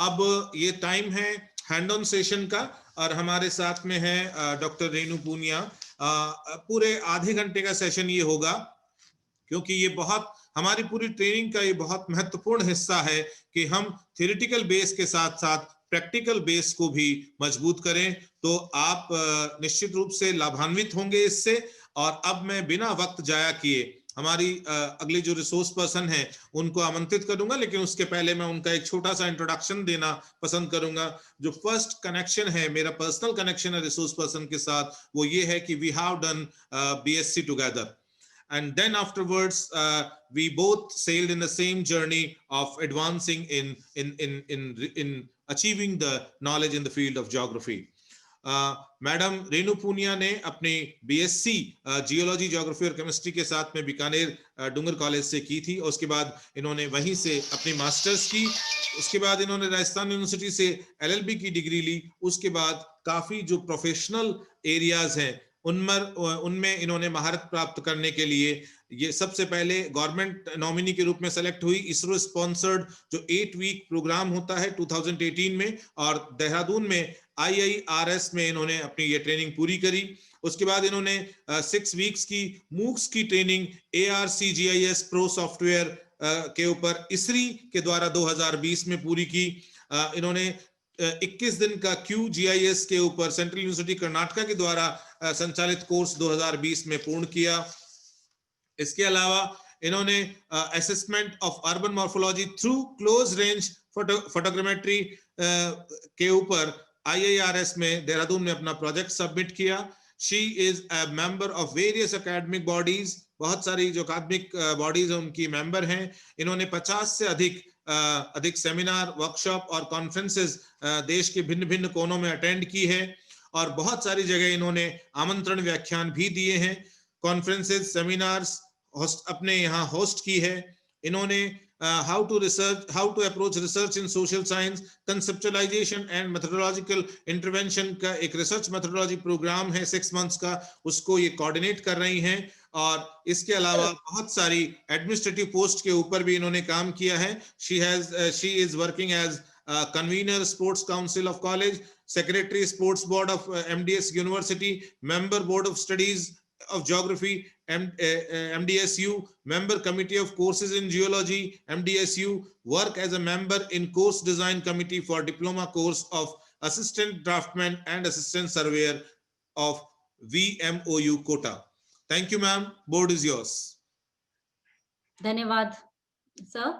अब ये टाइम है हैंड ऑन सेशन का, और हमारे साथ में है डॉक्टर रेणु पूनिया। पूरे आधे घंटे का सेशन ये होगा, क्योंकि ये बहुत हमारी पूरी ट्रेनिंग का ये बहुत महत्वपूर्ण हिस्सा है कि हम थ्योरेटिकल बेस के साथ साथ प्रैक्टिकल बेस को भी मजबूत करें। तो आप निश्चित रूप से लाभान्वित होंगे इससे। और अब मैं बिना वक्त जाया किए हमारी अगली जो रिसोर्स पर्सन है उनको आमंत्रित करूंगा, लेकिन उसके पहले मैं उनका एक छोटा सा इंट्रोडक्शन देना पसंद करूंगा। जो फर्स्ट कनेक्शन है, मेरा पर्सनल कनेक्शन है रिसोर्स पर्सन के साथ, वो ये है कि we have done BSc together, and then afterwards we both sailed in the same journey of advancing in achieving the knowledge in the field of geography. Madam Renu Punia ने अपनी BSc geology, geography और chemistry के साथ में बीकानेर डूंगर college से की थी, और उसके बाद इन्होंने वहीं से अपनी मास्टर्स की। उसके बाद इन्होंने राजस्थान यूनिवर्सिटी से LLB की डिग्री ली। उसके बाद काफी जो प्रोफेशनल एरियाज हैं उनमें इन्होंने महारत प्राप्त करने के लिए ये सबसे पहले गवर्नमेंट नॉमिनी के रूप में सेलेक्ट हुई। इसरो स्पॉन्सर्ड जो 8 वीक प्रोग्राम होता है 2018 में, और देहरादून में IIRS में इन्होंने अपनी ये ट्रेनिंग पूरी करी। उसके बाद इन्होंने 6 वीक्स की मूक्स की ट्रेनिंग ARCGIS प्रो सॉफ्टवेयर के ऊपर ISRI के द्वारा 2020 में पूरी की। इन्होंने 21 दिन का QGIS के ऊपर सेंट्रल यूनिवर्सिटी कर्नाटका के द्वारा संचालित कोर्स 2020 में पूर्ण किया। इसके अलावा इन्होंने assessment of urban morphology through close range photogrammetry के ऊपर IIRS में देहरादून में अपना प्रोजेक्ट सबमिट किया। She is a member of various academic bodies, बहुत सारी जो अकादमिक बॉडीज हैं उनकी मेंबर हैं। इन्होंने 50 से अधिक सेमिनार, वर्कशॉप और कॉन्फ्रेंसेस देश के भिन्न भिन्न कोनों में अटेंड की है, और बहुत सारी जगह इन्होंने आमंत्रण व्याख्यान भी दिए हैं, कॉन्फ्रेंसेस, सेमिनार्स अपने यहाँ होस्ट की है। इन्होंने how to approach research in social science, conceptualisation and methodological intervention का एक रिसर्च मेथोडोलॉजी प्रोग्राम है 6 मंथ्स का, उसको ये कोऑर्डिनेट कर रही हैं। और इसके अलावा बहुत सारी एडमिनिस्ट्रेटिव पोस्ट के ऊपर भी इन्होंने काम किया है। She is working as convener sports council of college, secretary sports board of MDS university, member board of studies of geography MDSU, member committee of courses in geology MDSU, work as a member in course design committee for diploma course of assistant draftsman and assistant surveyor of VMOU Kota. Thank you ma'am, board is yours. धन्यवाद sir.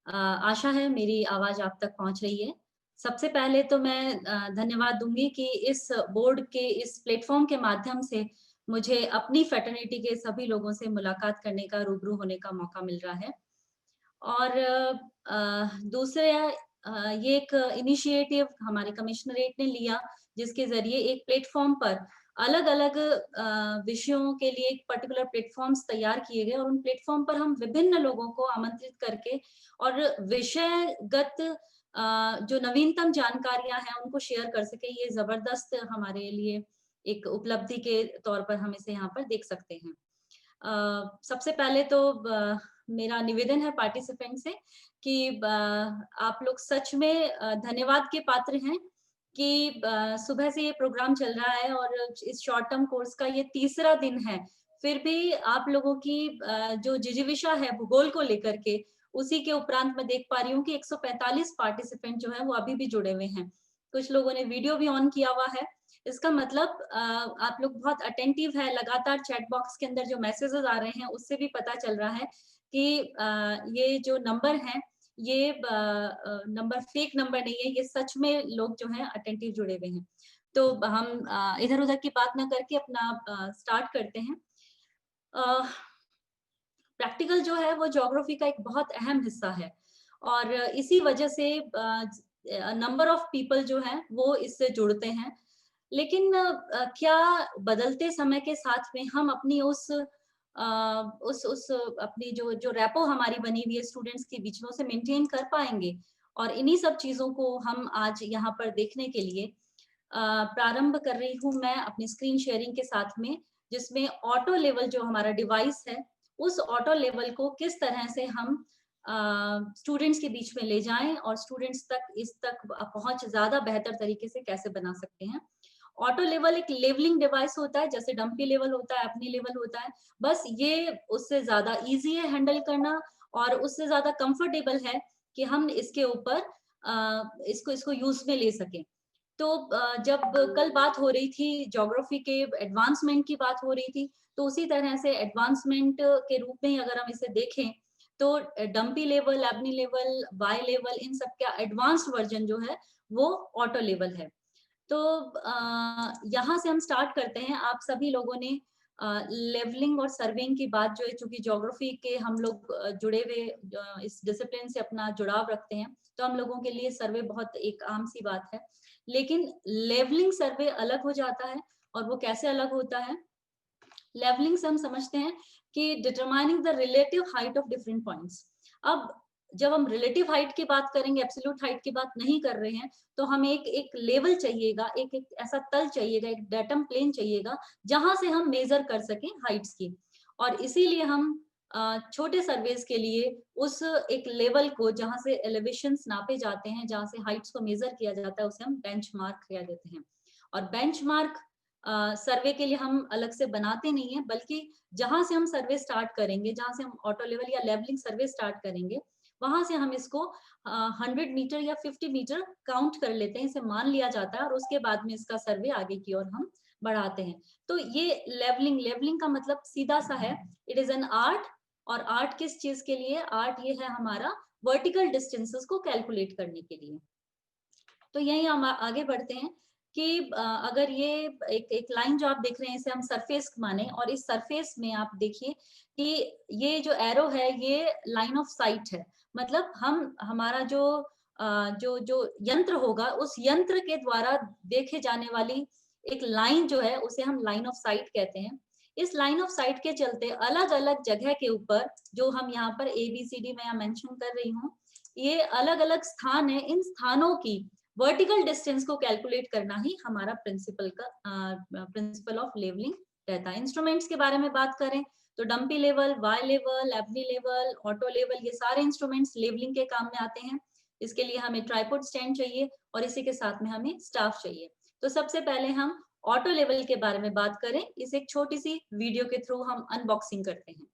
आशा है मेरी आवाज आप तक पहुंच रही है। सबसे पहले तो मैं धन्यवाद दूंगी कि इस बोर्ड के इस प्लेटफॉर्म के माध्यम से मुझे अपनी फैटर्निटी के सभी लोगों से मुलाकात करने का, रूबरू होने का मौका मिल रहा है। और दूसरे ये एक इनिशिएटिव हमारे कमिश्नरेट ने लिया, जिसके जरिए एक प्लेटफॉर्म पर अलग अलग विषयों के लिए एक पर्टिकुलर प्लेटफॉर्म्स तैयार किए गए, और उन प्लेटफॉर्म पर हम विभिन्न लोगों को आमंत्रित करके और विषयगत जो नवीनतम जानकारियां हैं उनको शेयर कर सके। ये जबरदस्त हमारे लिए एक उपलब्धि के तौर पर हम इसे यहाँ पर देख सकते हैं। सबसे पहले तो मेरा निवेदन है पार्टिसिपेंट से कि आप लोग सच में धन्यवाद के पात्र हैं कि सुबह से ये प्रोग्राम चल रहा है और इस शॉर्ट टर्म कोर्स का ये तीसरा दिन है, फिर भी आप लोगों की जो जिजीविषा है भूगोल को लेकर के, उसी के उपरांत मैं देख पा रही हूँ कि 145 पार्टिसिपेंट जो है वो अभी भी जुड़े हुए हैं। कुछ लोगों ने वीडियो भी ऑन किया हुआ है। इसका मतलब आप लोग बहुत अटेंटिव है। लगातार चैट बॉक्स के अंदर जो मैसेजेस आ रहे हैं उससे भी पता चल रहा है कि ये जो नंबर है ये नंबर फेक नंबर नहीं है, ये सच में लोग जो हैं अटेंटिव जुड़े हुए हैं। तो हम इधर उधर की बात ना करके अपना स्टार्ट करते हैं। प्रैक्टिकल जो है वो ज्योग्राफी का एक बहुत अहम हिस्सा है, और इसी वजह से नंबर ऑफ पीपल जो हैं वो इससे जुड़ते हैं। लेकिन क्या बदलते समय के साथ में हम अपनी उस अपनी जो रैपो हमारी बनी हुई है स्टूडेंट्स के बीच में उसे मेंटेन कर पाएंगे? और इन्हीं सब चीजों को हम आज यहाँ पर देखने के लिए प्रारंभ कर रही हूँ मैं अपनी स्क्रीन शेयरिंग के साथ में, जिसमें ऑटो लेवल जो हमारा डिवाइस है उस ऑटो लेवल को किस तरह से हम स्टूडेंट्स के बीच में ले जाएं और स्टूडेंट्स तक इस तक पहुंच ज्यादा बेहतर तरीके से कैसे बना सकते हैं। ऑटो लेवल एक लेवलिंग डिवाइस होता है, जैसे डंपी लेवल होता है, अपनी लेवल होता है, बस ये उससे ज्यादा इजी है हैंडल करना और उससे ज्यादा कंफर्टेबल है कि हम इसके ऊपर इसको इसको यूज में ले सकें। तो जब कल बात हो रही थी ज्योग्राफी के एडवांसमेंट की बात हो रही थी, तो उसी तरह से एडवांसमेंट के रूप में ही अगर हम इसे देखें तो dumpy level, Abney level, Y level, इन सब का एडवांस्ड वर्जन जो है वो ऑटो लेवल है। तो यहाँ से हम स्टार्ट करते हैं। आप सभी लोगों ने लेवलिंग और सर्वेइंग की बात जो है, चूंकि ज्योग्राफी के हम लोग जुड़े हुए इस डिसिप्लिन से अपना जुड़ाव रखते हैं, तो हम लोगों के लिए सर्वे बहुत एक आम सी बात है। लेकिन लेवलिंग सर्वे अलग हो जाता है, और वो कैसे अलग होता है? लेवलिंग से हम समझते हैं कि determining the relative height of different points. अब जब हम रिलेटिव हाइट की बात करेंगे, एब्सोल्यूट हाइट की बात नहीं कर रहे हैं, तो हमें एक लेवल चाहिएगा, एक ऐसा तल चाहिएगा, एक डेटम प्लेन चाहिएगा जहां से हम मेजर कर सकें हाइट्स की। और इसीलिए हम छोटे सर्वेस के लिए उस एक लेवल को जहां से एलिवेशंस नापे जाते हैं, जहां से हाइट्स को मेजर किया जाता है, उसे हम बेंचमार्क कह देते हैं। और बेंचमार्क सर्वे के लिए हम अलग से बनाते नहीं है, बल्कि जहां से हम सर्वे स्टार्ट करेंगे, जहां से हम ऑटो लेवल या लेवलिंग सर्वे स्टार्ट करेंगे, वहां से हम इसको 100 मीटर या 50 मीटर काउंट कर लेते हैं, इसे मान लिया जाता है, और उसके बाद में इसका सर्वे आगे की ओर हम बढ़ाते हैं। तो ये लेवलिंग का मतलब सीधा सा है, इट इज एन आर्ट। और आर्ट किस चीज के लिए? आर्ट ये है हमारा वर्टिकल डिस्टेंसेस को कैलकुलेट करने के लिए। तो यही हम आगे बढ़ते हैं कि अगर ये एक लाइन जो आप देख रहे हैं, इसे हम सरफेस माने, और इस सरफेस में आप देखिए कि ये जो एरो है ये लाइन ऑफ साइट है। मतलब हम हमारा जो यंत्र होगा, उस यंत्र के द्वारा देखे जाने वाली एक लाइन जो है, उसे हम लाइन ऑफ साइट कहते हैं। इस लाइन ऑफ साइट के चलते अलग अलग जगह के ऊपर, जो हम यहाँ पर ABCD में मेंशन कर रही हूँ, ये अलग अलग स्थान है, इन स्थानों की वर्टिकल डिस्टेंस को कैलकुलेट करना ही हमारा प्रिंसिपल ऑफ लेवलिंग रहता है। इंस्ट्रूमेंट्स के बारे में बात करें तो dumpy level, Y level, Abney level, auto level, ये सारे इंस्ट्रूमेंट्स लेवलिंग के काम में आते हैं। इसके लिए हमें ट्राइपॉड स्टैंड चाहिए और इसी के साथ में हमें स्टाफ चाहिए। तो सबसे पहले हम ऑटो लेवल के बारे में बात करें, इसे एक छोटी सी वीडियो के थ्रू हम अनबॉक्सिंग करते हैं।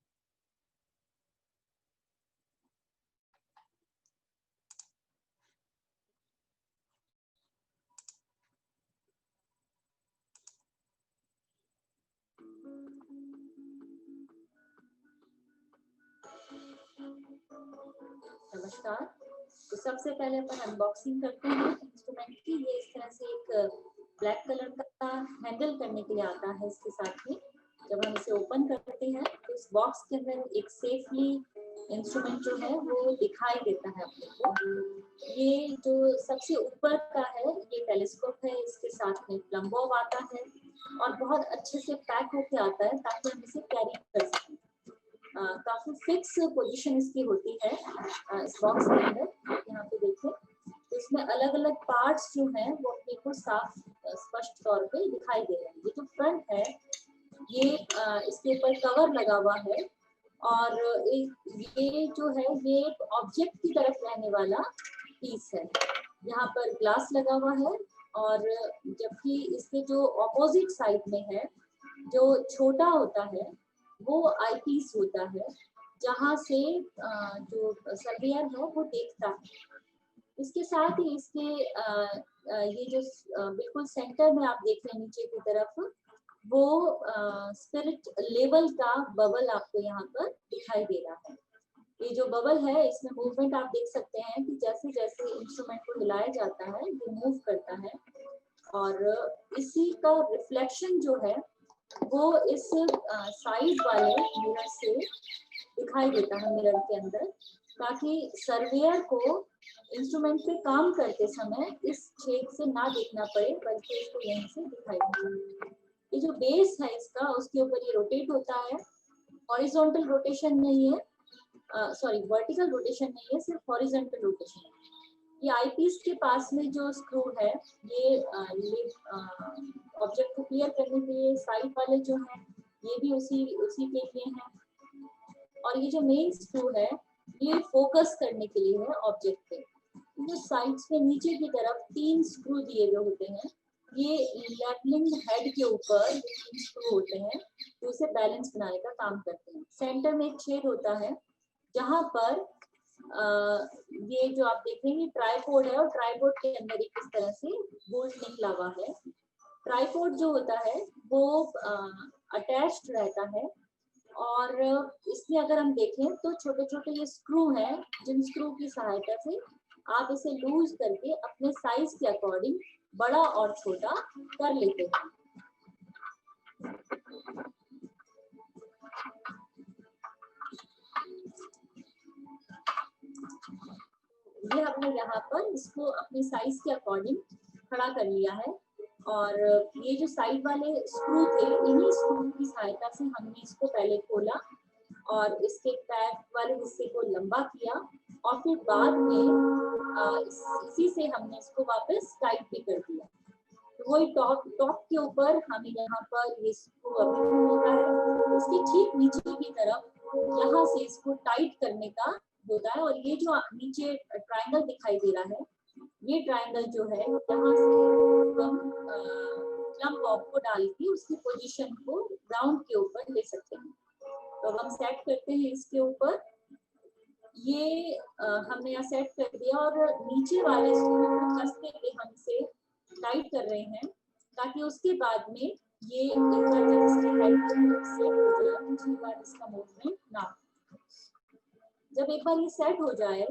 नमस्कार। तो सबसे पहले अपन अनबॉक्सिंग करते हैं इंस्ट्रूमेंट की। ये इस तरह से एक ब्लैक कलर का हैंडल करने के लिए आता है इसके साथ में। जब हम इसे ओपन करते हैं तो इस बॉक्स के अंदर एक सेफली इंस्ट्रूमेंट जो है वो दिखाई देता है अपने को। ये जो सबसे ऊपर का है ये टेलीस्कोप है, इसके साथ में प्लम्बोव आता है और बहुत अच्छे से पैक होके आता है ताकि हम इसे कैरी कर सकें। काफी फिक्स पोजीशन इसकी होती है इस बॉक्स के अंदर। यहाँ पे देखिए तो इसमें अलग अलग पार्ट्स जो हैं वो अपने को साफ स्पष्ट तौर पे दिखाई दे रहे हैं। ये जो फ्रंट है ये इसके ऊपर कवर लगा हुआ है, और ये जो है ये एक ऑब्जेक्ट की तरफ रहने वाला पीस है। यहाँ पर ग्लास लगा हुआ है, और जबकि इसके जो ऑपोजिट साइड में है, जो छोटा होता है वो आईपीस होता है, जहाँ से जो सर्वेयर है वो देखता है। इसके साथ ही इसके ये जो बिल्कुल सेंटर में आप देख रहे हैं नीचे की तरफ, वो स्पिरिट लेवल का बबल आपको यहाँ पर दिखाई दे रहा है। ये जो बबल है इसमें मूवमेंट आप देख सकते हैं कि जैसे जैसे इंस्ट्रूमेंट को हिलाया जाता है ये मूव करता है, और इसी का रिफ्लेक्शन जो है वो इस साइड वाले मिरर से दिखाई देता है मिरर के अंदर, ताकि सर्वेयर को इंस्ट्रूमेंट पे काम करते समय इस छेद से ना देखना पड़े, बल्कि इसको यहीं से दिखाई दे। ये जो बेस है इसका, उसके ऊपर ये रोटेट होता है। हॉरिजॉन्टल रोटेशन नहीं है, सॉरी वर्टिकल रोटेशन नहीं है, सिर्फ हॉरिजॉन्टल रोटेशन है। ये आईपीस के पास में जो स्क्रू है ये ऑब्जेक्ट को क्लियर करने के लिए, साइड वाले जो हैं ये भी उसी के लिए हैं। और ये जो मेन स्क्रू है ये फोकस करने के लिए है ऑब्जेक्ट पे। जो साइड्स पे नीचे की तरफ 3 स्क्रू दिए हुए होते हैं, ये लेवलिंग हेड के ऊपर 3 स्क्रू होते हैं जो उसे बैलेंस बनाने का काम करते हैं। सेंटर में एक छेद होता है जहां पर ये जो आप देखेंगे ट्राइपॉड है और ट्राइपॉड के अंदर एक इस तरह से बोल्ट निकला हुआ है। ट्राइपॉड जो होता है वो अटैच्ड रहता है और इसमें अगर हम देखें तो छोटे छोटे ये स्क्रू हैं जिन स्क्रू की सहायता से आप इसे लूज करके अपने साइज के अकॉर्डिंग बड़ा और छोटा कर लेते हैं। ये हमने यहाँ पर इसको अपने साइज के अकॉर्डिंग खड़ा कर लिया है और ये जो साइड वाले स्क्रू थे इन्हीं स्क्रू की सहायता से हमने इसको पहले खोला और इसके टैग वाले हिस्से को लंबा किया और फिर बाद में इसी से हमने इसको वापस टाइट भी कर दिया। तो वही टॉप के ऊपर हमें यहाँ पर ये स्क्रू अभी मिल रहा है, इसके ठीक नीचे की तरफ यहाँ से इसको टाइट करने का होता है और ये जो नीचे ट्रायंगल दिखाई दे रहा है ये ट्रायंगल जो है यहाँ से हम क्लम्प बॉब को डाल के उसकी पोजीशन को ग्राउंड के ऊपर ले सकते हैं। तो हम सेट करते हैं इसके ऊपर, ये हमने यहाँ सेट कर दिया और नीचे वाले स्क्रू को कसते हुए हम इसे टाइट कर रहे हैं ताकि उसके बाद में ये एक बार जब इसकी हेड सेट हो जाए दूसरी बार इसका मूवमेंट ना हो। जब एक बार ये सेट हो जाए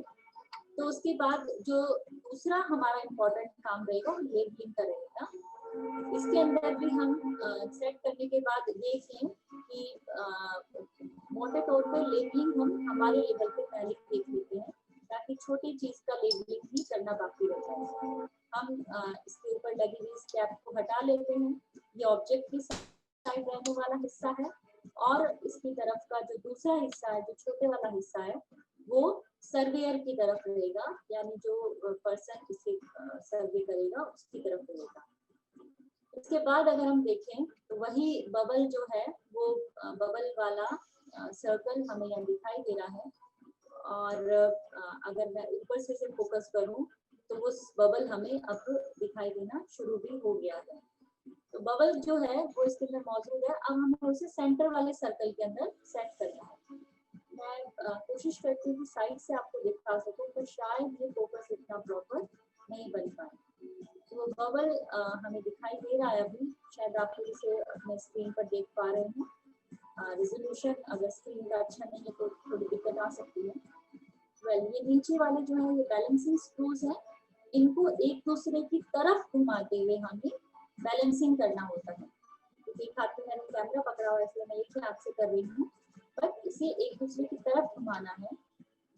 तो उसके बाद जो दूसरा हमारा इम्पोर्टेंट काम रहेगा वो लेबलिंग का रहेगा। इसके अंदर भी हम सेट करने के बाद देख लें कि मोटे तौर पे लेबलिंग हम हमारे लेवल पे पहले देख लेते हैं ताकि छोटी चीज का लेबलिंग भी करना बाकी रह जाए। हम इसके ऊपर लगी हुई कैप को हटा लेते हैं, ये ऑब्जेक्ट की साइड रहने वाला हिस्सा है और इसकी तरफ का जो दूसरा हिस्सा है जो छोटे वाला हिस्सा है वो सर्वेयर की तरफ रहेगा, यानी जो पर्सन इसे सर्वे करेगा उसकी तरफ रहेगा। इसके बाद अगर हम देखें तो वही बबल जो है वो बबल वाला सर्कल हमें यहाँ दिखाई दे रहा है और अगर मैं ऊपर से इसे फोकस करूं तो वो बबल हमें अब दिखाई देना शुरू भी हो गया है। तो बबल जो है वो इसके अंदर मौजूद है, अब हमें उसे सेंटर वाले सर्कल के अंदर सेट करना है। मैं कोशिश करती हूँ साइड से आपको दिखा सकूं तो शायद ये फोकस इतना प्रॉपर नहीं बन पाए। तो बबल हमें दिखाई दे रहा है अभी, शायद आप इसे अपने स्क्रीन पर देख पा रहे हैं। रिजोल्यूशन अगर स्क्रीन का अच्छा नहीं है तो थोड़ी दिक्कत आ सकती है। ये नीचे वाले जो है ये बैलेंसिंग स्क्रूज हैं, इनको एक दूसरे की तरफ घुमाते हुए हमें बैलेंसिंग करना होता है। एक हाथ में मैंने कैमरा पकड़ा हुआ है इसलिए मैं एक हाथ से कर रही हूँ, बट इसे एक दूसरे की तरफ घुमाना है।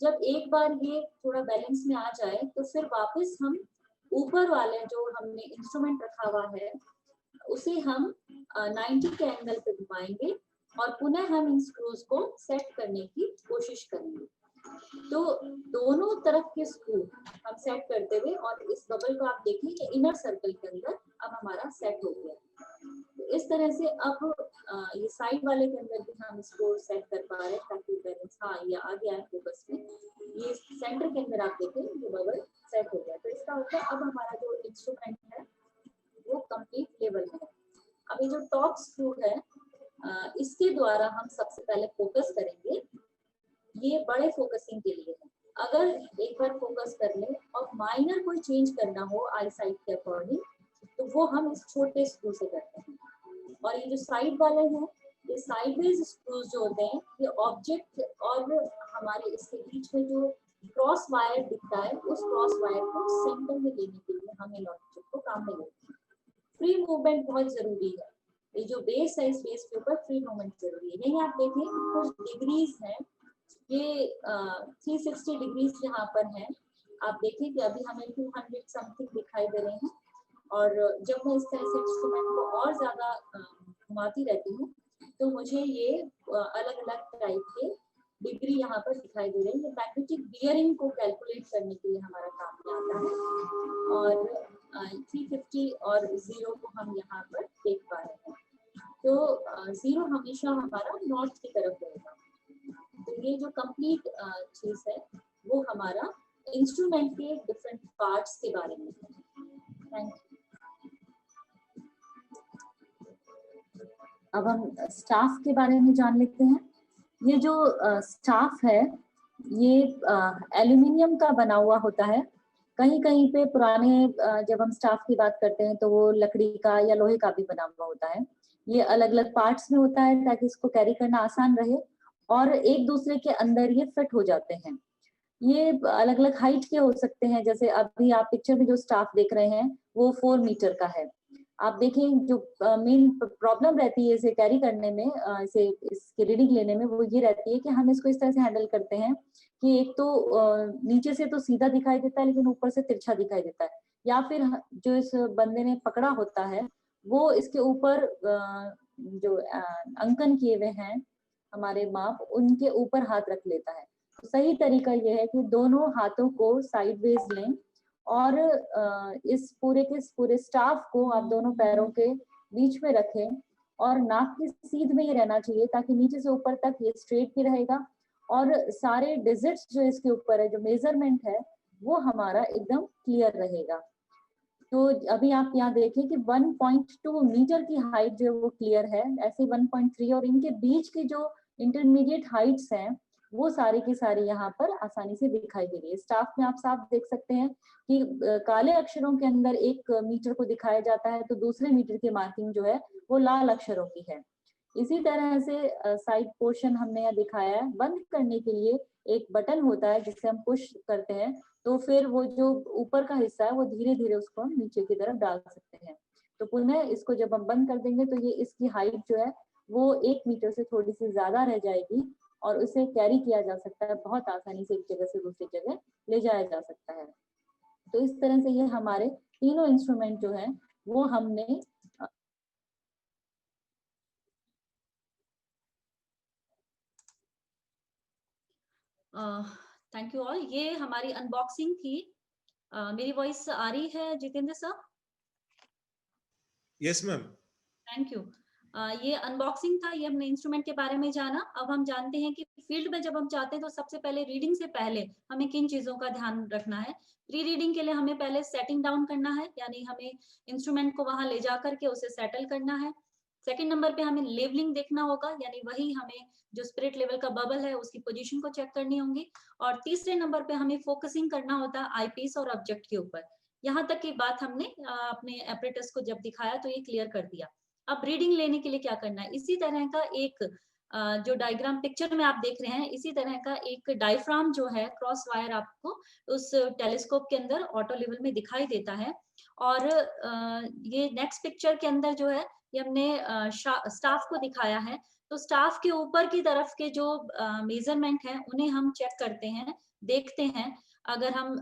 जब एक बार ये थोड़ा बैलेंस में आ जाए तो फिर वापस हम ऊपर वाले जो हमने इंस्ट्रूमेंट रखा हुआ है उसे हम 90 के एंगल पे घुमाएंगे और पुनः हम इन स्क्रूज को सेट करने की कोशिश करेंगे। तो दोनों तरफ के स्क्रू हम सेट करते हुए और इस बबल को आप देखेंगे इनर सर्कल के अंदर अब हमारा सेट हो गया। तो इस तरह से अब ये साइड वाले के अंदर भी हम इसको सेट कर पा रहे हैं ताकि बैलेंस, हाँ ये आ गया है फोकस में। ये सेंटर के अंदर आप देखें ये बबल सेट हो गया। तो इसका मतलब अब हमारा जो इंस्ट्रूमेंट है वो कंप्लीट लेवल में है। अब ये जो टॉप स्क्रू है इसके द्वारा हम सबसे पहले फोकस करेंगे, ये बड़े फोकसिंग के लिए है। अगर एक बार फोकस कर ले और माइनर कोई चेंज करना हो आई साइड के अकॉर्डिंग तो वो हम इस छोटे स्क्रू से करते हैं। और ये जो साइड वाले हैं ये साइडवेज स्क्रूज जो होते हैं ये ऑब्जेक्ट और हमारे इसके बीच में जो क्रॉस वायर दिखता है उस क्रॉस वायर को सेंटर में लेने के लिए हम इन ऑब्जेक्ट को काम में लेते हैं। फ्री मूवमेंट बहुत जरूरी है। ये जो बेस है इस बेस के ऊपर फ्री मूवमेंट जरूरी है। यही आप देखें कुछ डिग्रीज हैं, ये 360 डिग्रीज यहाँ पर हैं। आप देखें कि अभी हमें 200 समथिंग दिखाई दे रहे हैं और जब मैं इस तरह से इंस्ट्रूमेंट को और ज्यादा घुमाती रहती हूँ तो मुझे ये अलग अलग टाइप के डिग्री यहाँ पर दिखाई दे रही है। ये मैग्नेटिक बियरिंग को कैलकुलेट करने के लिए हमारा काम में आता है और 350 और 0 को हम यहाँ पर देख पा रहे हैं। तो 0 हमेशा हमारा नॉर्थ की तरफ रहेगा। तो ये जो कंप्लीट चीज है वो हमारा इंस्ट्रूमेंट के डिफरेंट पार्ट्स के बारे में है। Thank you. अब हम स्टाफ के बारे में जान लेते हैं। ये जो स्टाफ है ये एल्यूमिनियम का बना हुआ होता है। कहीं कहीं पे पुराने जब हम स्टाफ की बात करते हैं तो वो लकड़ी का या लोहे का भी बना हुआ होता है। ये अलग अलग पार्ट्स में होता है ताकि इसको कैरी करना आसान रहे और एक दूसरे के अंदर ये फिट हो जाते हैं। ये अलग अलग हाइट के हो सकते हैं, जैसे अभी आप पिक्चर में जो स्टाफ देख रहे हैं वो 4 मीटर का है। आप देखें जो मेन प्रॉब्लम रहती है इसे कैरी करने में, इसे इसकी रीडिंग लेने में, वो ये रहती है कि हम इसको इस तरह से हैंडल करते हैं कि एक तो नीचे से तो सीधा दिखाई देता है लेकिन ऊपर से तिरछा दिखाई देता है, या फिर जो इस बंदे ने पकड़ा होता है वो इसके ऊपर जो अंकन किए हुए हैं हमारे माप, उनके ऊपर हाथ रख लेता है। तो सही तरीका ये है कि दोनों हाथों को साइडवेज लें और इस पूरे स्टाफ को आप दोनों पैरों के बीच में रखें और नाक की सीध में ये रहना चाहिए ताकि नीचे से ऊपर तक ये स्ट्रेट भी रहेगा और सारे डिजिट्स जो इसके ऊपर है, जो मेजरमेंट है, वो हमारा एकदम क्लियर रहेगा। तो अभी आप यहाँ देखें कि 1.2 मीटर की हाइट जो वो क्लियर है, ऐसे 1.3 और इनके बीच की जो इंटरमीडिएट हाइट्स हैं वो सारी की सारी यहाँ पर आसानी से दिखाई दे रही है। स्टाफ में आप साफ देख सकते हैं कि काले अक्षरों के अंदर 1 मीटर को दिखाया जाता है तो दूसरे मीटर की मार्किंग जो है वो लाल अक्षरों की है। इसी तरह से साइड पोर्शन हमने यहाँ दिखाया है। बंद करने के लिए एक बटन होता है जिससे हम पुश करते हैं तो फिर वो जो ऊपर का हिस्सा है वो धीरे धीरे उसको हम नीचे की तरफ डाल सकते हैं। तो पुनः इसको जब हम बंद कर देंगे तो ये इसकी हाइट जो है वो 1 मीटर से थोड़ी सी ज्यादा रह जाएगी और उसे कैरी किया जा सकता है, बहुत आसानी से एक जगह से दूसरी जगह ले जाया जा सकता है। तो इस तरह से ये हमारे तीनों इंस्ट्रूमेंट जो है वो हमने थैंक यू ऑल। ये हमारी अनबॉक्सिंग थी। मेरी वॉइस आ रही है Jitendra sir? Yes ma'am. Thank you. ये अनबॉक्सिंग था, ये हमने इंस्ट्रूमेंट के बारे में जाना। अब हम जानते हैं कि फील्ड में जब हम जाते हैं तो सबसे पहले रीडिंग से पहले हमें किन चीजों का ध्यान रखना है। प्री रीडिंग के लिए हमें पहले सेटिंग डाउन करना है, यानी हमें इंस्ट्रूमेंट को वहां ले जा करके उसे सेटल करना है। सेकंड नंबर पे हमें लेवलिंग देखना होगा, यानी वही हमें जो स्पिरिट लेवल का बबल है उसकी पोजीशन को चेक करनी होगी। और तीसरे नंबर पे हमें फोकसिंग करना होता है आईपीस और ऑब्जेक्ट के ऊपर। यहाँ तक की बात हमने अपने एपरेटस को जब दिखाया तो ये क्लियर कर दिया। अब रीडिंग लेने के लिए क्या करना है, इसी तरह का एक जो डायग्राम पिक्चर में आप देख रहे हैं, इसी तरह का एक डायफ्राम जो है क्रॉस वायर आपको उस टेलीस्कोप के अंदर ऑटो लेवल में दिखाई देता है। और ये नेक्स्ट पिक्चर के अंदर जो है ये हमने स्टाफ को दिखाया है। तो स्टाफ के ऊपर की तरफ के जो मेजरमेंट है उन्हें हम चेक करते हैं, देखते हैं। अगर हम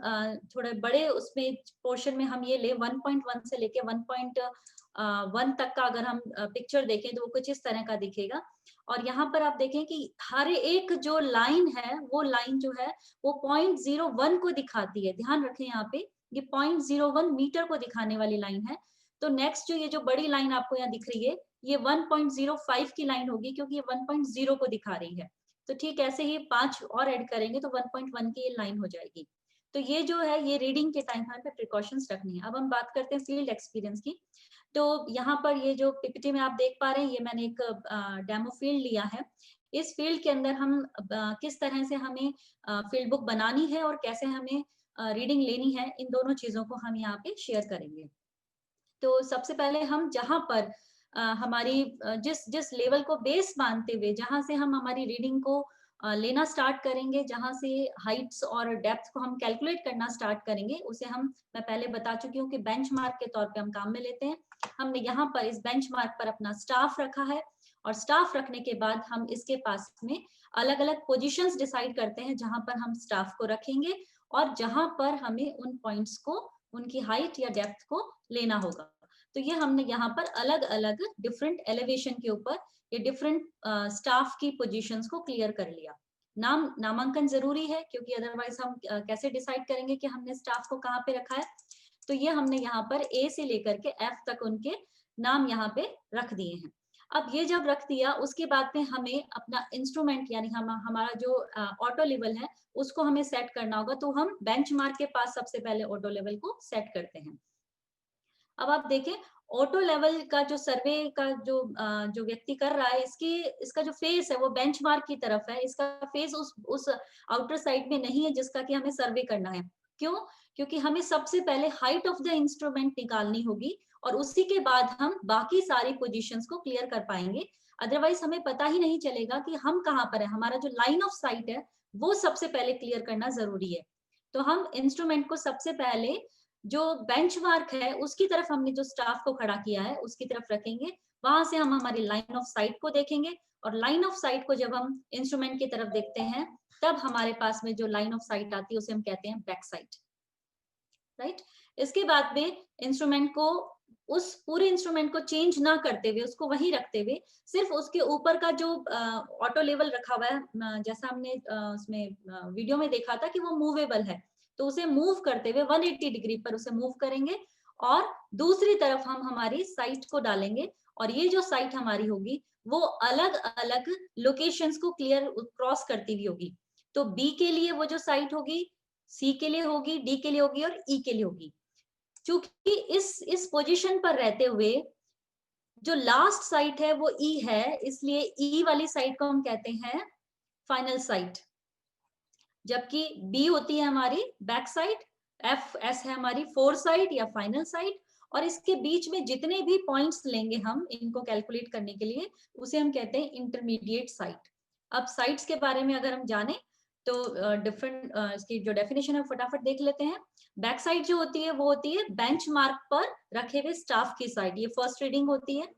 थोड़े बड़े उसमें पोर्शन में हम ये ले 1.1 से लेके 1.1 तक का अगर हम पिक्चर देखें तो वो कुछ इस तरह का दिखेगा। और यहाँ पर आप देखें कि हर एक जो लाइन है वो लाइन जो है वो 0.01 को दिखाती है। ध्यान रखें यहाँ पे ये 0.01 मीटर को दिखाने वाली लाइन है। तो नेक्स्ट जो ये जो बड़ी लाइन आपको यहाँ दिख रही है ये 1.05 की लाइन होगी क्योंकि ये 1.0 को दिखा रही है। तो ठीक ऐसे ही 5 और ऐड करेंगे तो 1.1 की ये लाइन हो जाएगी। तो ये जो है ये रीडिंग के टाइम हमें प्रिकॉशंस रखनी है। अब हम बात करते हैं फील्ड एक्सपीरियंस की। तो यहाँ पर ये जो पीपीटी में आप देख पा रहे हैं ये मैंने एक डेमो फील्ड लिया है। इस फील्ड के अंदर हम किस तरह से हमें फील्ड बुक बनानी है और कैसे हमें रीडिंग लेनी है, इन दोनों चीजों को हम यहाँ पे शेयर करेंगे। तो सबसे पहले हम जहां पर हमारी जिस लेवल को बेस मानते हुए जहां से हम हमारी रीडिंग को लेना स्टार्ट करेंगे, जहां से हाइट्स और डेप्थ को हम कैलकुलेट करना स्टार्ट करेंगे, उसे मैं पहले बता चुकी हूँ कि बेंचमार्क के तौर पे हम काम में लेते हैं। हमने यहाँ पर इस बेंचमार्क पर अपना स्टाफ रखा है और स्टाफ रखने के बाद हम इसके पास में अलग अलग पोजिशंस डिसाइड करते हैं जहां पर हम स्टाफ को रखेंगे और जहां पर हमें उन पॉइंट्स को, उनकी हाइट या डेप्थ को लेना होगा। तो ये हमने यहाँ पर अलग अलग डिफरेंट एलिवेशन के ऊपर ये डिफरेंट स्टाफ की पोजीशंस को क्लियर कर लिया। नामांकन जरूरी है क्योंकि अदरवाइज हम कैसे डिसाइड करेंगे कि हमने स्टाफ को कहाँ पे रखा है। तो ये हमने यहाँ पर ए से लेकर के एफ तक उनके नाम यहाँ पे रख दिए हैं। अब ये जब रख दिया, उसके बाद में हमें अपना इंस्ट्रूमेंट यानी हमारा जो ऑटो लेवल है उसको हमें सेट करना होगा। तो हम बेंचमार्क के पास सबसे पहले ऑटो लेवल को सेट करते हैं। अब आप देखें, ऑटो लेवल का जो सर्वे का जो व्यक्ति कर रहा है, इसका जो फेस है वो बेंचमार्क की तरफ है। इसका फेस उस आउटर साइड में नहीं है जिसका कि हमें सर्वे करना है। क्यों? क्योंकि हमें सबसे पहले हाइट ऑफ द इंस्ट्रूमेंट निकालनी होगी और उसी के बाद हम बाकी सारी पोजीशंस को क्लियर कर पाएंगे। अदरवाइज हमें पता ही नहीं चलेगा कि हम कहाँ पर है। हमारा जो लाइन ऑफ साइट है वो सबसे पहले क्लियर करना जरूरी है। तो हम इंस्ट्रूमेंट को सबसे पहले जो बेंचमार्क है उसकी तरफ हमने जो स्टाफ को खड़ा किया है उसकी तरफ रखेंगे। वहां से हम हमारी लाइन ऑफ साइट को देखेंगे और लाइन ऑफ साइट को जब हम इंस्ट्रूमेंट की तरफ देखते हैं तब हमारे पास में जो लाइन ऑफ साइट आती है उसे हम कहते हैं बैक साइट, राइट। इसके बाद में इंस्ट्रूमेंट को, उस पूरे इंस्ट्रूमेंट को चेंज ना करते हुए, उसको वहीं रखते हुए, सिर्फ उसके ऊपर का जो ऑटो लेवल रखा हुआ है, जैसा हमने उसमें वीडियो में देखा था कि वो मूवेबल है, तो उसे मूव करते हुए 180 डिग्री पर उसे मूव करेंगे और दूसरी तरफ हम हमारी साइट को डालेंगे और ये जो साइट हमारी होगी वो अलग अलग लोकेशंस को क्लियर क्रॉस करती हुई होगी। तो बी के लिए वो जो साइट होगी, सी के लिए होगी, डी के लिए होगी और ई के लिए होगी। चूंकि इस पोजीशन पर रहते हुए जो लास्ट साइट है वो ई है, इसलिए ई वाली साइट को हम कहते हैं फाइनल साइट, जबकि बी होती है हमारी बैक साइड, एफ एस है हमारी फोर साइड या फाइनल साइड, और इसके बीच में जितने भी पॉइंट्स लेंगे हम इनको कैलकुलेट करने के लिए उसे हम कहते हैं इंटरमीडिएट साइट। अब साइट्स के बारे में अगर हम जाने तो डिफरेंट इसकी जो डेफिनेशन है फटाफट देख लेते हैं। बैक साइड जो होती है वो होती है बेंचमार्क पर रखे हुए स्टाफ की साइड, ये फर्स्ट रीडिंग होती है।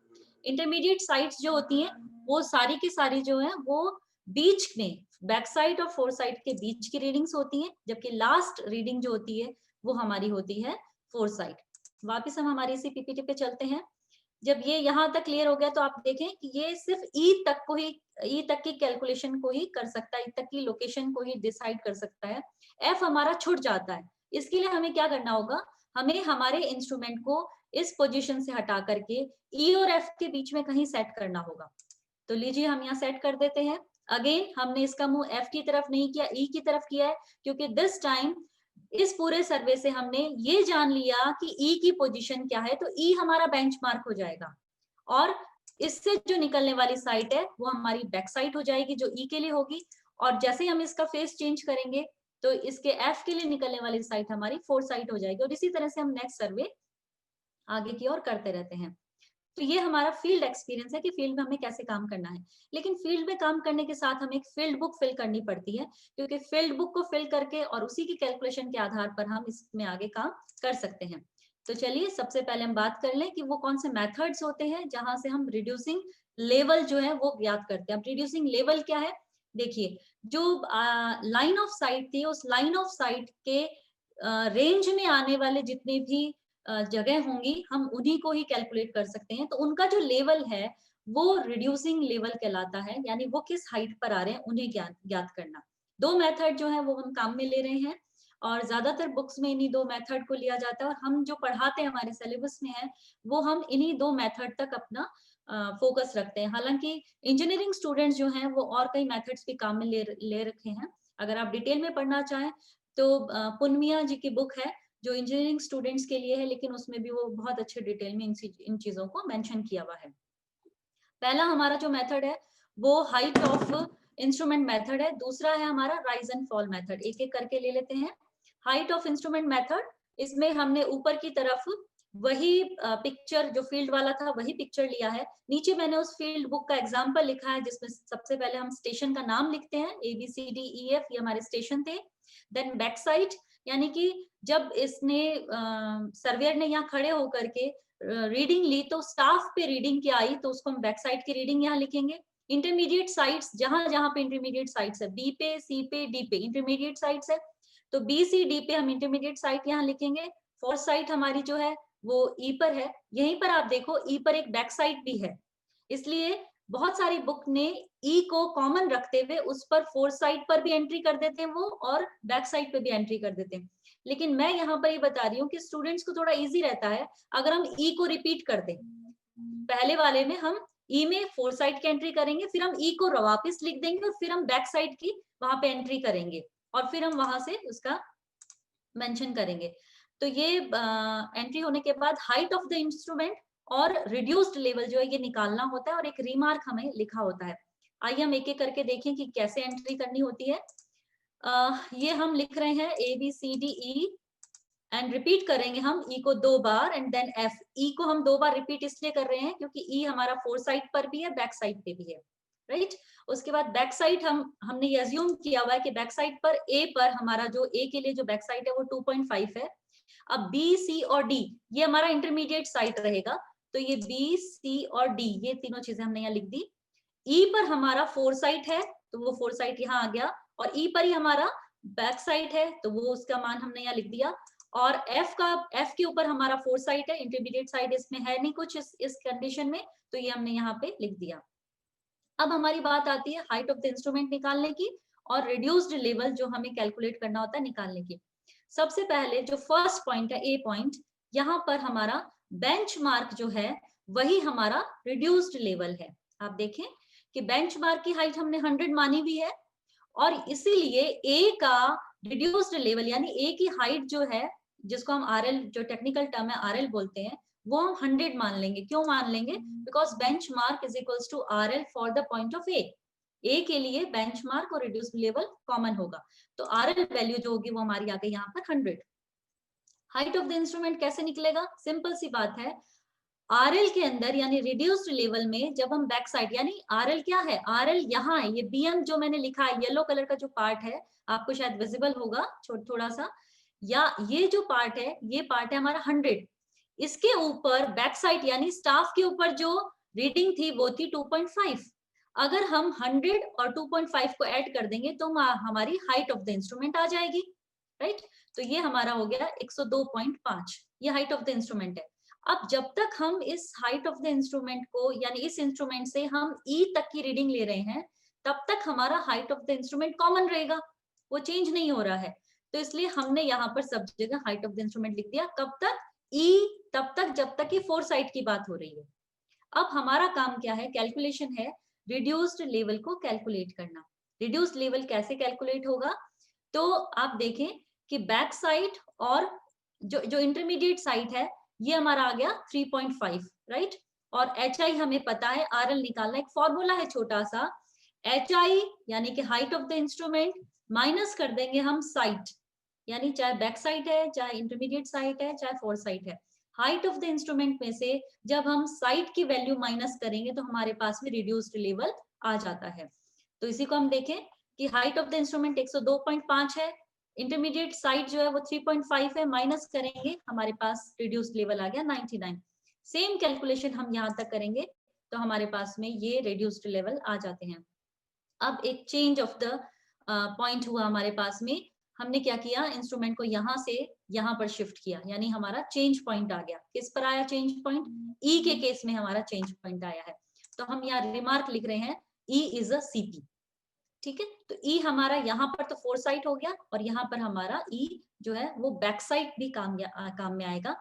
इंटरमीडिएट साइट्स जो होती हैं वो सारी की सारी जो है वो बीच में, बैक साइड और फोर साइड के बीच की रीडिंग्स होती हैं, जबकि लास्ट रीडिंग जो होती है वो हमारी होती है फोर साइड। वापिस हम हमारी इसी पीपीटी पे चलते हैं। जब ये यहाँ तक क्लियर हो गया तो आप देखें कि ये सिर्फ ई तक को ही, ई तक की कैलकुलेशन को ही कर सकता है, ई तक की लोकेशन को ही डिसाइड कर सकता है। एफ हमारा छूट जाता है, इसके लिए हमें क्या करना होगा, हमें हमारे इंस्ट्रूमेंट को इस पोजीशन से हटा करके ई और एफ के बीच में कहीं सेट करना होगा। तो लीजिए हम यहाँ सेट कर देते हैं। अगेन हमने इसका मुंह एफ की तरफ नहीं किया, ई की तरफ किया है, क्योंकि दिस टाइम इस पूरे सर्वे से हमने ये जान लिया कि ई की पोजीशन क्या है, तो ई हमारा बेंचमार्क हो जाएगा और इससे जो निकलने वाली साइट है वो हमारी बैक साइट हो जाएगी जो ई के लिए होगी। और जैसे हम इसका फेस चेंज करेंगे तो इसके एफ के लिए निकलने वाली साइट हमारी फोर साइट हो जाएगी और इसी तरह से हम नेक्स्ट सर्वे आगे की ओर करते रहते हैं। तो ये हमारा फील्ड एक्सपीरियंस है कि फील्ड में हमें कैसे काम करना है। लेकिन फील्ड में काम करने के साथ हमें एक फील्ड बुक फिल करनी पड़ती है, क्योंकि फील्ड बुक को फिल करके और उसी की कैलकुलेशन के आधार पर हम इसमें आगे काम कर सकते हैं। तो चलिए सबसे पहले हम बात कर लें कि वो कौन से मेथड्स होते हैं जहां से हम रिड्यूसिंग लेवल जो है वो ज्ञात करते हैं। अब रिड्यूसिंग लेवल क्या है, देखिए जो लाइन ऑफ साइट थी उस लाइन ऑफ साइट के रेंज में आने वाले जितने भी जगह होंगी हम उन्हीं को ही कैलकुलेट कर सकते हैं। तो उनका जो लेवल है वो रिड्यूसिंग लेवल कहलाता है, यानी वो किस हाइट पर आ रहे हैं उन्हें ज्ञात करना। दो मेथड जो है वो हम काम में ले रहे हैं और ज्यादातर बुक्स में इन्हीं दो मेथड को लिया जाता है और हम जो पढ़ाते हैं हमारे सिलेबस में है वो हम इन्हीं दो मेथड तक अपना फोकस रखते हैं। हालांकि इंजीनियरिंग स्टूडेंट्स जो हैं वो और कई मेथड्स भी काम में ले रखे हैं। अगर आप डिटेल में पढ़ना चाहें तो पुनमिया जी की बुक है जो इंजीनियरिंग स्टूडेंट्स के लिए है, लेकिन उसमें भी वो बहुत अच्छे डिटेल में इन चीजों को मेंशन किया हुआ है। पहला हमारा जो मेथड है वो हाइट ऑफ इंस्ट्रूमेंट मेथड है, दूसरा है हमारा राइज एंड फॉल मेथड। एक एक करके ले लेते हैं। हाइट ऑफ इंस्ट्रूमेंट मेथड, इसमें हमने ऊपर की तरफ वही पिक्चर जो फील्ड वाला था वही पिक्चर लिया है। नीचे मैंने उस फील्ड बुक का एग्जांपल लिखा है जिसमें सबसे पहले हम स्टेशन का नाम लिखते हैं, ABCDEF, ये हमारे स्टेशन थे। देन बैक साइड, यानी कि जब इसने सर्वेयर ने यहाँ खड़े होकर के रीडिंग ली तो स्टाफ पे रीडिंग क्या आई तो उसको हम बैक साइड की रीडिंग यहाँ लिखेंगे। इंटरमीडिएट साइट्स, जहां जहां पे इंटरमीडिएट साइट्स है, बी पे, सी पे, डी पे इंटरमीडिएट साइट्स है, तो बी सी डी पे हम इंटरमीडिएट साइट यहाँ लिखेंगे। फोर्थ साइट हमारी जो है वो ई पर है। यहीं पर आप देखो ई पर एक बैक साइट भी है, इसलिए बहुत सारी बुक ने ई को कॉमन रखते हुए उस पर फोर्थ साइट पर भी एंट्री कर देते हैं वो और बैक साइड पे भी एंट्री कर देते हैं। लेकिन मैं यहाँ पर ये बता रही हूँ कि स्टूडेंट्स को थोड़ा इजी रहता है अगर हम ई को रिपीट कर दें। पहले वाले में हम ई में फोर साइड की एंट्री करेंगे, फिर हम ई को वापस लिख देंगे और फिर हम बैक साइड की वहां पे एंट्री करेंगे और फिर हम वहां से उसका मेंशन करेंगे। तो ये एंट्री होने के बाद हाइट ऑफ द इंस्ट्रूमेंट और रिड्यूस्ड लेवल जो है ये निकालना होता है और एक रिमार्क हमें लिखा होता है। आइए हम एक एक करके देखें कि कैसे एंट्री करनी होती है। ये हम लिख रहे हैं ABCDE एंड रिपीट करेंगे हम ई को 2 बार एंड देन एफ। ई को हम 2 बार रिपीट इसलिए कर रहे हैं क्योंकि ई हमारा फोर साइड पर भी है, बैक साइड पे भी है, राइट। उसके बाद बैक साइड हमने ये अज्यूम किया हुआ है कि बैक साइड पर ए पर हमारा जो ए के लिए जो बैक साइड है वो 2.5 है। अब बी सी और डी ये हमारा इंटरमीडिएट साइड रहेगा, तो ये बी सी और डी ये तीनों चीजें हमने यहाँ लिख दी। ई पर हमारा फोर साइड है तो वो फोर साइड यहाँ आ गया, और ई पर ही हमारा बैक साइड है तो वो उसका मान हमने यहाँ लिख दिया। और एफ के ऊपर हमारा फोर साइड है, इंटरमीडिएट साइड इसमें है नहीं कुछ इस कंडीशन में, तो ये हमने यहाँ पे लिख दिया। अब हमारी बात आती है हाइट ऑफ द इंस्ट्रूमेंट निकालने की और रिड्यूस्ड लेवल जो हमें कैलकुलेट करना होता है निकालने की। सबसे पहले जो फर्स्ट पॉइंट है ए पॉइंट, यहाँ पर हमारा बेंचमार्क जो है वही हमारा रिड्यूस्ड लेवल है। आप देखें कि बेंचमार्क की हाइट हमने 100 मानी हुई है और इसीलिए ए का रिड्यूस्ड लेवल यानी ए की हाइट जो है, जिसको हम आरएल जो टेक्निकल टर्म है आरएल बोलते हैं, वो हम 100 मान लेंगे। क्यों मान लेंगे? Because benchmark is equals to RL for the point of A के लिए बेंचमार्क और रिड्यूस्ड लेवल कॉमन होगा, तो आरएल वैल्यू जो होगी वो हमारी आ गई यहाँ पर 100। हाइट ऑफ द इंस्ट्रूमेंट कैसे निकलेगा? सिंपल सी बात है, आरएल के अंदर यानी रिड्यूस्ड लेवल में जब हम बैक साइड यानी आरएल क्या है, आरएल यहाँ है, ये बीएम जो मैंने लिखा है येलो कलर का जो पार्ट है आपको शायद विजिबल होगा थोड़ा सा, या ये जो पार्ट है ये पार्ट है हमारा 100। इसके ऊपर बैक साइड यानी स्टाफ के ऊपर जो रीडिंग थी वो थी 2.5। अगर हम 100 और 2.5 को ऐड कर देंगे तो हमारी हाइट ऑफ द इंस्ट्रूमेंट आ जाएगी, राइट। तो ये हमारा हो गया 102.5, ये हाइट ऑफ द इंस्ट्रूमेंट है। अब जब तक हम इस हाइट ऑफ द इंस्ट्रूमेंट को यानी इस इंस्ट्रूमेंट से हम ई तक की रीडिंग ले रहे हैं, तब तक हमारा height of the instrument common रहेगा, वो चेंज नहीं हो रहा है। तो इसलिए हमने यहाँ पर सब जगह हाइट ऑफ द इंस्ट्रूमेंट लिख दिया। कब तक? ई तब तक जब तक कि फोर साइड की बात हो रही है। अब हमारा काम क्या है? कैलकुलेशन है रिड्यूस्ड लेवल को कैलकुलेट करना। रिड्यूस्ड लेवल कैसे कैलकुलेट होगा? तो आप देखें कि बैक साइड और जो इंटरमीडिएट साइड है ये हमारा आ गया 3.5, राइट। और एच आई हमें पता है, आर एल निकालना, एक फॉर्मूला है छोटा सा, एच आई यानी कि height of the instrument minus कर देंगे हम साइड, यानी चाहे बैक साइड है, चाहे इंटरमीडिएट साइड है, चाहे फोर साइड है, हाइट ऑफ द इंस्ट्रूमेंट में से जब हम साइड की वैल्यू माइनस करेंगे तो हमारे पास में रिड्यूस्ड लेवल आ जाता है। तो इसी को हम देखें कि हाइट ऑफ द इंस्ट्रूमेंट 102.5 है, इंटरमीडिएट साइड जो है वो 3.5 है, माइनस करेंगे हमारे पास रिड्यूस्ड लेवल आ गया 99। सेम कैलकुलेशन हम यहाँ तक करेंगे तो हमारे पास में ये रिड्यूस्ड लेवल आ जाते हैं। अब एक चेंज ऑफ द पॉइंट हुआ हमारे पास में, हमने क्या किया, इंस्ट्रूमेंट को यहाँ से यहाँ पर शिफ्ट किया, यानी हमारा चेंज पॉइंट आ गया। किस पर आया चेंज पॉइंट? ई के केस में हमारा चेंज पॉइंट आया है। तो हम यहाँ रिमार्क लिख रहे हैं ई इज अ सीपी, ठीक है। तो ई हमारा यहाँ पर तो फोर साइड हो गया और यहाँ पर हमारा ई जो है वो बैक साइड भी काम में आएगा।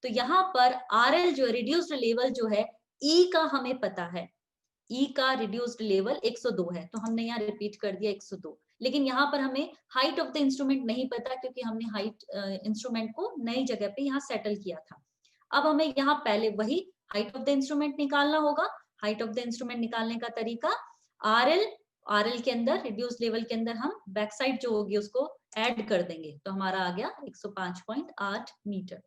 तो यहाँ पर आर एल जो रिड्यूस्ड लेवल जो है ई का हमें पता है, ई का रिड्यूस्ड लेवल 102 है, तो हमने यहाँ रिपीट कर दिया 102। लेकिन यहाँ पर हमें हाइट ऑफ द इंस्ट्रूमेंट नहीं पता क्योंकि हमने हाइट इंस्ट्रूमेंट को नई जगह पे यहाँ सेटल किया था। अब हमें यहाँ पहले वही हाइट ऑफ द इंस्ट्रूमेंट निकालना होगा। हाइट ऑफ द इंस्ट्रूमेंट निकालने का तरीका, आरएल के अंदर रिड्यूस लेवल के अंदर हम बैक साइड जो होगी उसको ऐड कर देंगे, तो हमारा आ गया 105.8 मीटर।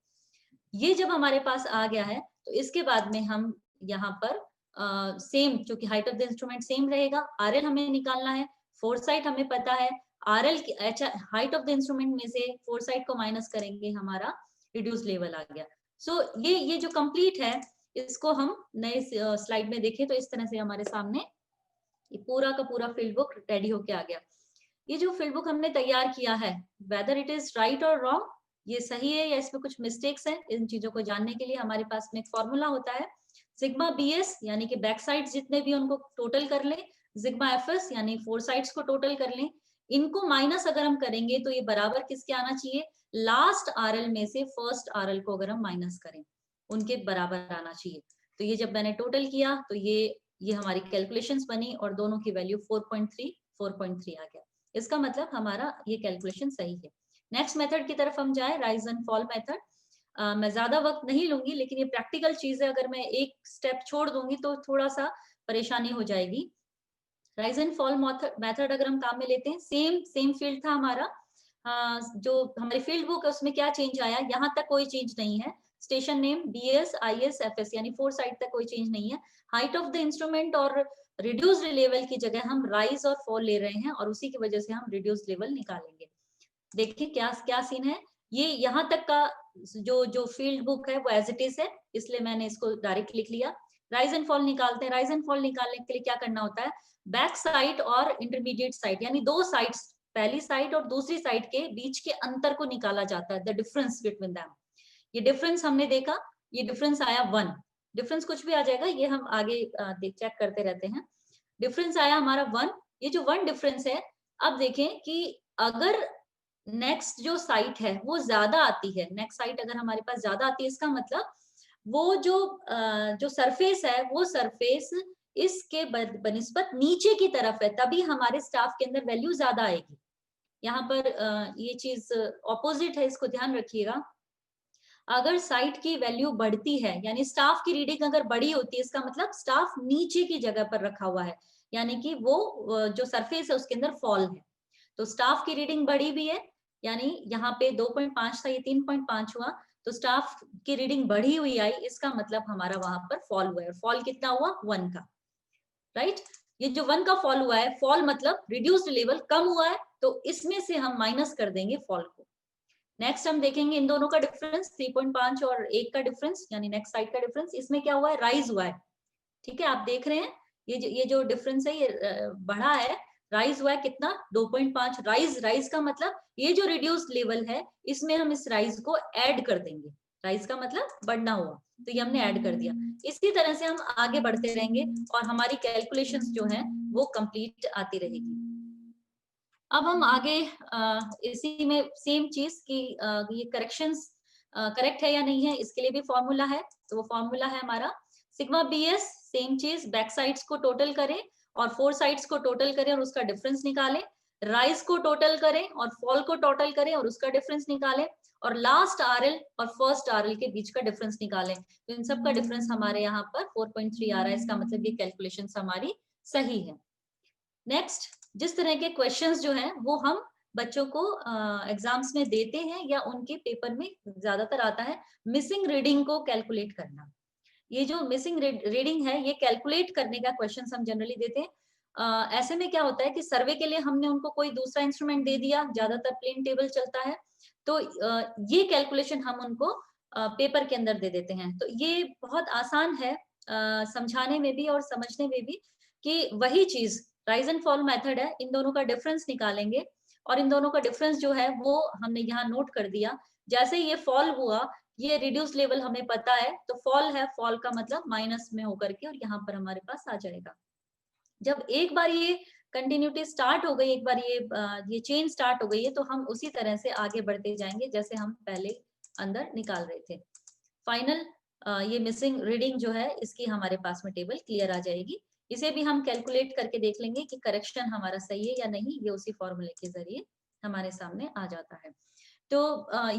ये जब हमारे पास आ गया है तो इसके बाद में हम यहाँ पर सेम, क्योंकि height of the instrument same रहेगा, आरएल हमें निकालना है, फोर साइड हमें पता है, RL height of the instrument में से फोर साइड को माइनस करेंगे, हमारा रिड्यूस लेवल आ गया। सो ये जो कंप्लीट है, इसको हम नए स्लाइड में देखें तो इस तरह से हमारे सामने ये पूरा का पूरा फील्ड बुक रेडी होके आ गया। ये जो फील्ड बुक हमने तैयार किया है, वेदर इट इज राइट और रॉन्ग, ये सही है या इसमें कुछ मिस्टेक्स हैं, इन चीजों को जानने के लिए हमारे पास में एक फॉर्मूला होता है, सिग्मा बीएस यानी कि बैक साइड्स जितने भी उनको टोटल कर लें, सिग्मा एफएस यानी फोर साइड्स को टोटल कर लें, इनको माइनस अगर हम करेंगे तो ये बराबर किसके आना चाहिए, लास्ट आरएल में से फर्स्ट आरएल को अगर हम माइनस करें उनके बराबर आना चाहिए। तो ये जब मैंने टोटल किया तो ये ये हमारी कैलकुलेशंस बनी और दोनों की वैल्यू 4.3 4.3 आ गया। इसका मतलब हमारा ये कैलकुलेशन सही है। नेक्स्ट मेथड की तरफ हम जाए, राइज एंड फॉल मेथड। मैं ज्यादा वक्त नहीं लूंगी, लेकिन ये प्रैक्टिकल चीज है, अगर मैं एक स्टेप छोड़ दूंगी तो थोड़ा सा परेशानी हो जाएगी। राइज एंड फॉल मेथड अगर हम काम में लेते हैं, सेम फील्ड था हमारा। जो हमारी फील्ड बुक है उसमें क्या चेंज आया, यहाँ तक कोई चेंज नहीं है। Station name BS IS FS यानी 4 साइड तक कोई चेंज नहीं है। हाइट ऑफ द इंस्ट्रूमेंट और रिड्यूस्ड लेवल की जगह हम राइज और फॉल ले रहे हैं, और उसी की वजह से हम रिड्यूस्ड लेवल निकालेंगे। देखिए क्या क्या सीन है। ये यहाँ तक का जो फील्ड बुक है वो एज इट इज है, इसलिए मैंने इसको डायरेक्ट लिख लिया। राइज एंड फॉल निकालते हैं। राइज एंड फॉल निकालने के लिए क्या करना होता है, बैक साइड और इंटरमीडिएट साइड यानी दो साइड्स, पहली साइड और दूसरी साइड के बीच के अंतर को निकाला जाता है, द डिफरेंस बिटवीन देम। ये डिफरेंस हमने देखा, ये डिफरेंस आया 1। डिफरेंस कुछ भी आ जाएगा, ये हम आगे चेक करते रहते हैं। डिफरेंस आया हमारा 1। ये जो 1 डिफरेंस है, अब देखें कि अगर नेक्स्ट जो साइट है वो ज्यादा आती है, नेक्स्ट साइट अगर हमारे पास ज्यादा आती है, इसका मतलब वो जो सरफेस है वो सरफेस इसके बनिस्बत नीचे की तरफ है, तभी हमारे स्टाफ के अंदर वैल्यू ज्यादा आएगी। यहाँ पर ये चीज ऑपोजिट है, इसको ध्यान रखिएगा। अगर साइट की वैल्यू बढ़ती है यानी स्टाफ की रीडिंग अगर बड़ी होती है, इसका मतलब स्टाफ नीचे की जगह पर रखा हुआ है, यानी कि वो जो सरफेस है उसके अंदर फॉल है। तो स्टाफ की रीडिंग बढ़ी भी है, यानी यहाँ पे 2.5 था, ये 3.5 हुआ, तो स्टाफ की रीडिंग बढ़ी हुई आई, इसका मतलब हमारा वहां पर फॉल हुआ है। फॉल कितना हुआ, 1 का, राइट। ये जो 1 का फॉल हुआ है, फॉल मतलब रिड्यूस्ड लेवल कम हुआ है, तो इसमें से हम माइनस कर देंगे फॉल को। नेक्स्ट हम देखेंगे इन दोनों का डिफरेंस, 3.5 और 1 का डिफरेंस, यानी नेक्स्ट साइड का डिफरेंस। इसमें क्या हुआ है, राइज हुआ है। ठीक है, आप देख रहे हैं ये जो डिफरेंस है ये बढ़ा है, राइज हुआ है कितना, 2.5। राइज का मतलब ये जो रिड्यूस्ड लेवल है इसमें हम इस राइज को ऐड कर देंगे। राइज का मतलब बढ़ना हुआ, तो ये हमने ऐड कर दिया। इसी तरह से हम आगे बढ़ते रहेंगे और हमारी कैलकुलेशंस जो है वो कंप्लीट आती रहेगी। अब हम आगे इसी में सेम चीज की ये करेक्शंस करेक्ट है या नहीं है, इसके लिए भी फॉर्मूला है। तो वो फॉर्मूला है हमारा सिग्मा BS, सेम चीज, बैक साइड्स को टोटल करें और 4 साइड्स को टोटल करें और उसका डिफरेंस निकालें। राइज को टोटल करें और फॉल को टोटल करें और उसका डिफरेंस निकालें, और लास्ट RL और फर्स्ट RL के बीच का डिफरेंस निकालें। तो इन सब का डिफरेंस हमारे यहाँ पर 4.3 आ रहा है, इसका मतलब ये कैलकुलेशंस हमारी सही है। नेक्स्ट, जिस तरह के क्वेश्चंस जो हैं वो हम बच्चों को एग्जाम्स में देते हैं या उनके पेपर में ज्यादातर आता है, मिसिंग रीडिंग को कैलकुलेट करना। ये जो मिसिंग रीडिंग है ये कैलकुलेट करने का क्वेश्चन हम जनरली देते हैं। ऐसे में क्या होता है कि सर्वे के लिए हमने उनको कोई दूसरा इंस्ट्रूमेंट दे दिया, ज्यादातर प्लेन टेबल चलता है, तो ये कैलकुलेशन हम उनको पेपर के अंदर दे देते हैं। तो ये बहुत आसान है समझाने में भी और समझने में भी, कि वही चीज राइज एंड फॉल मेथड है, इन दोनों का डिफरेंस निकालेंगे और इन दोनों का डिफरेंस जो है वो हमने यहाँ नोट कर दिया। जैसे ये फॉल हुआ, ये रिड्यूस लेवल हमें पता है, तो फॉल है, फॉल का मतलब माइनस में होकर के और यहाँ पर हमारे पास आ जाएगा। जब एक बार ये कंटिन्यूटी स्टार्ट हो गई, एक बार ये चेन स्टार्ट हो गई है, तो हम उसी तरह से आगे बढ़ते जाएंगे जैसे हम पहले अंदर निकाल रहे थे। फाइनल ये मिसिंग रीडिंग जो है इसकी हमारे पास में टेबल क्लियर आ जाएगी। इसे भी हम कैलकुलेट करके देख लेंगे कि करेक्शन हमारा सही है या नहीं, ये उसी फॉर्मूले के जरिए हमारे सामने आ जाता है। तो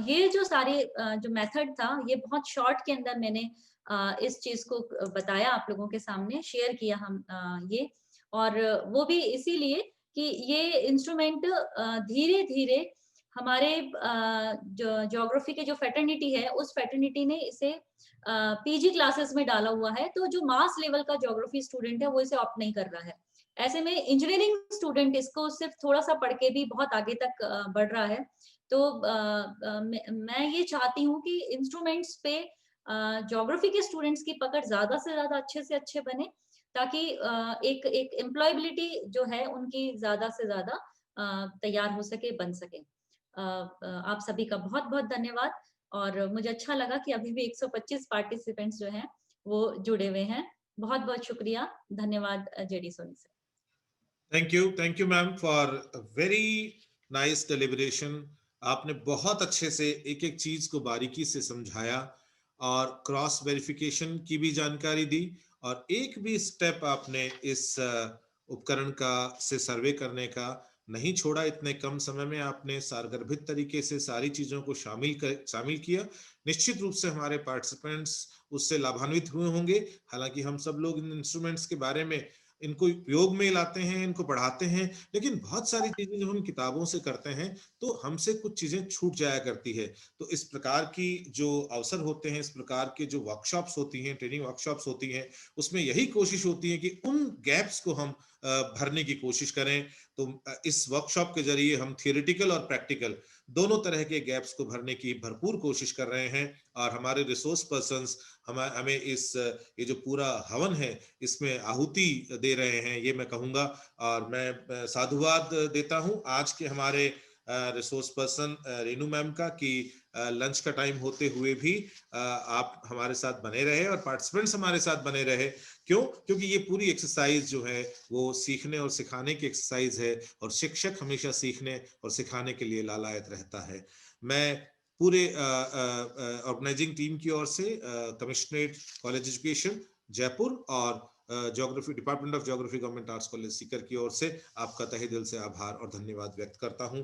ये जो सारे जो मेथड था ये बहुत शॉर्ट के अंदर मैंने इस चीज को बताया, आप लोगों के सामने शेयर किया हम ये, और वो भी इसीलिए कि ये इंस्ट्रूमेंट धीरे धीरे हमारे जो ज्योग्राफी के जो फैटर्निटी है उस फैटर्निटी ने इसे PG क्लासेस में डाला हुआ है। तो जो मास लेवल का ज्योग्राफी स्टूडेंट है वो इसे ऑप्ट नहीं कर रहा है। ऐसे में इंजीनियरिंग स्टूडेंट इसको सिर्फ थोड़ा सा पढ़ के भी बहुत आगे तक बढ़ रहा है। तो मैं ये चाहती हूँ कि इंस्ट्रूमेंट्स पे ज्योग्राफी के स्टूडेंट्स की पकड़ ज्यादा से ज्यादा अच्छे से अच्छे बने, ताकि एक एम्प्लॉयबिलिटी जो है उनकी ज्यादा से ज्यादा तैयार हो सके, बन सके। आप सभी का बहुत बहुत धन्यवाद, और मुझे अच्छा लगा कि अभी भी 125 पार्टिसिपेंट्स जो हैं वो जुड़े हुए हैं। बहुत बहुत शुक्रिया, धन्यवाद JD Soni sir. Thank you ma'am for very nice deliberation. आपने बहुत अच्छे से एक एक चीज को बारीकी से समझाया और क्रॉस वेरिफिकेशन की भी जानकारी दी, और एक भी स्टेप आपने इस उपकरण का से सर्वे करने का नहीं छोड़ा। इतने कम समय में आपने सारगर्भित तरीके से सारी चीजों को शामिल किया। निश्चित रूप से हमारे पार्टिसिपेंट्स उससे लाभान्वित हुए होंगे। हालांकि हम सब लोग इन इंस्ट्रूमेंट्स के बारे में, इनको उपयोग में लाते हैं, इनको बढ़ाते हैं, लेकिन बहुत सारी चीजें जब हम किताबों से करते हैं तो हमसे कुछ चीजें छूट जाया करती है। तो इस प्रकार की जो अवसर होते हैं, इस प्रकार के जो वर्कशॉप्स होती हैं, ट्रेनिंग वर्कशॉप्स होती हैं, उसमें यही कोशिश होती है कि उन गैप्स को हम भरने की कोशिश करें। तो इस वर्कशॉप के जरिए हम थियोरेटिकल और प्रैक्टिकल दोनों तरह के गैप्स को भरने की भरपूर कोशिश कर रहे हैं। और हमारे रिसोर्स पर्संस हमें इस ये जो पूरा हवन है इसमें आहुति दे रहे हैं, ये मैं कहूंगा। और मैं साधुवाद देता हूं आज के हमारे रिसोर्स पर्सन रेनू मैम का, कि लंच का टाइम होते हुए भी आप हमारे साथ बने रहे और पार्टिसिपेंट्स हमारे साथ बने रहे। क्यों? क्योंकि ये पूरी एक्सरसाइज जो है वो सीखने और सिखाने की एक्सरसाइज है, और शिक्षक हमेशा सीखने और सिखाने के लिए लालायत रहता है। मैं पूरे ऑर्गेनाइजिंग टीम की ओर से, कमिश्नरेट कॉलेज एजुकेशन जयपुर और geography department of geography government arts college Sikar की ओर से आपका तहे दिल से आभार और धन्यवाद व्यक्त करता हूं।